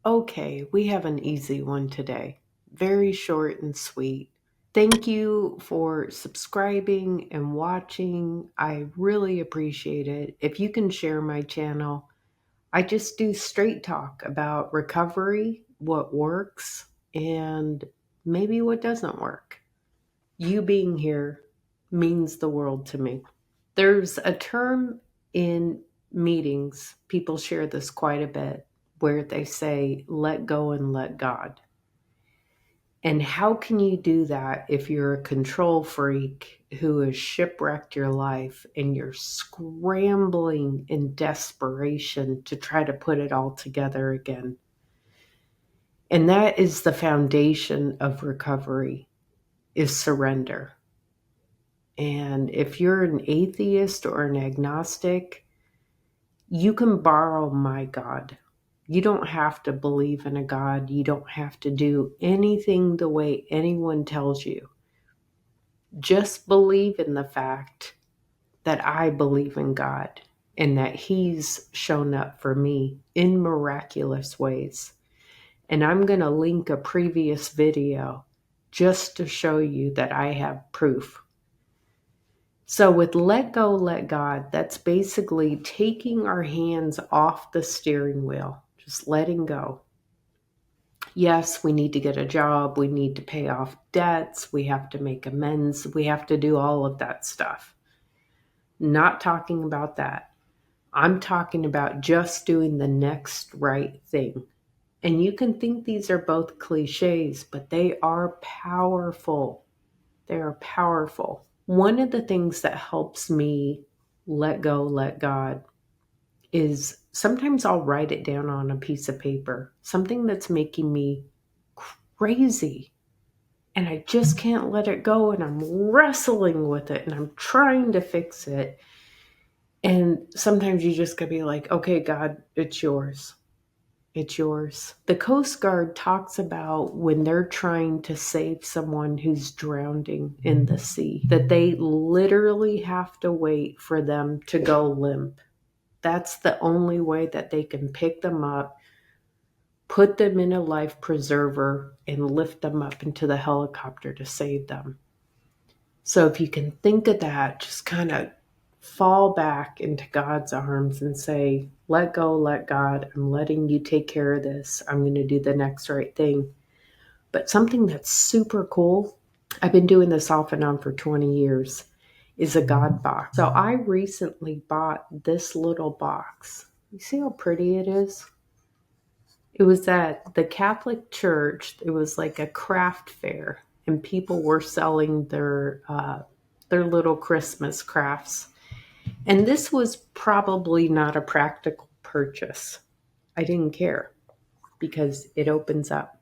Okay, we have an easy one today. Very short and sweet. Thank you for subscribing and watching. I really appreciate it. If you can share my channel, I just do straight talk about recovery, what works, and maybe what doesn't work. You being here means the world to me. There's a term in meetings, people share this quite a bit, where they say, let go and let God. And how can you do that if you're a control freak who has shipwrecked your life and you're scrambling in desperation to try to put it all together again? And that is the foundation of recovery, is surrender. And if you're an atheist or an agnostic, you can borrow my God. You don't have to believe in a God. You don't have to do anything the way anyone tells you. Just believe in the fact that I believe in God and that He's shown up for me in miraculous ways. And I'm going to link a previous video just to show you that I have proof. So with let go, let God, that's basically taking our hands off the steering wheel, just letting go. Yes, we need to get a job. We need to pay off debts. We have to make amends. We have to do all of that stuff. Not talking about that. I'm talking about just doing the next right thing. And you can think these are both cliches, but they are powerful. They are powerful. One of the things that helps me let go, let God is sometimes I'll write it down on a piece of paper, something that's making me crazy. And I just can't let it go. And I'm wrestling with it and I'm trying to fix it. And sometimes you just gotta be like, okay, God, it's yours. It's yours. The Coast Guard talks about when they're trying to save someone who's drowning in the sea, that they literally have to wait for them to go limp. That's the only way that they can pick them up, put them in a life preserver, and lift them up into the helicopter to save them. So if you can think of that, just kind of fall back into God's arms and say, let go, let God. I'm letting you take care of this. I'm going to do the next right thing. But something that's super cool, I've been doing this off and on for 20 years, is a God box. So I recently bought this little box. You see how pretty it is? It was at the Catholic Church. It was like a craft fair, and people were selling their little Christmas crafts. And this was probably not a practical purchase. I didn't care because it opens up.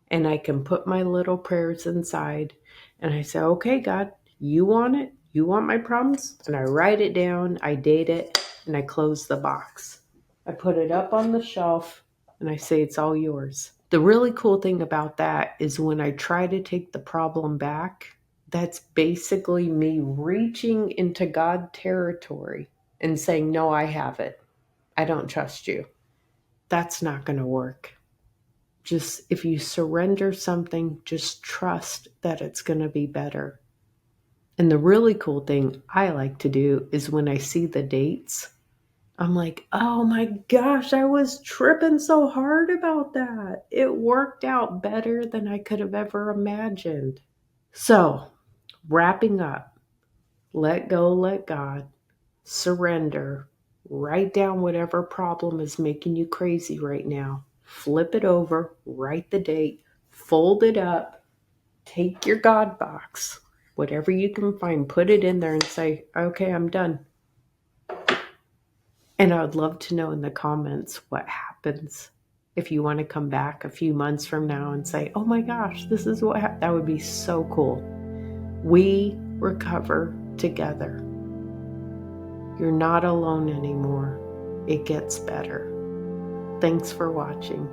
And I can put my little prayers inside. And I say, okay, God, you want it? You want my problems? And I write it down, I date it, and I close the box. I put it up on the shelf and I say, it's all yours. The really cool thing about that is when I try to take the problem back, that's basically me reaching into God territory and saying, no, I have it. I don't trust you. That's not going to work. Just if you surrender something, just trust that it's going to be better. And the really cool thing I like to do is when I see the dates, I'm like, oh my gosh, I was tripping so hard about that. It worked out better than I could have ever imagined. So, wrapping up, let go, let God, surrender, write down whatever problem is making you crazy right now, flip it over, write the date, fold it up, take your God box, whatever you can find, put it in there and say, okay, I'm done. And I would love to know in the comments what happens. If you want to come back a few months from now and say, oh my gosh, this is what happened, that would be so cool. We recover together. You're not alone anymore. It gets better. Thanks for watching.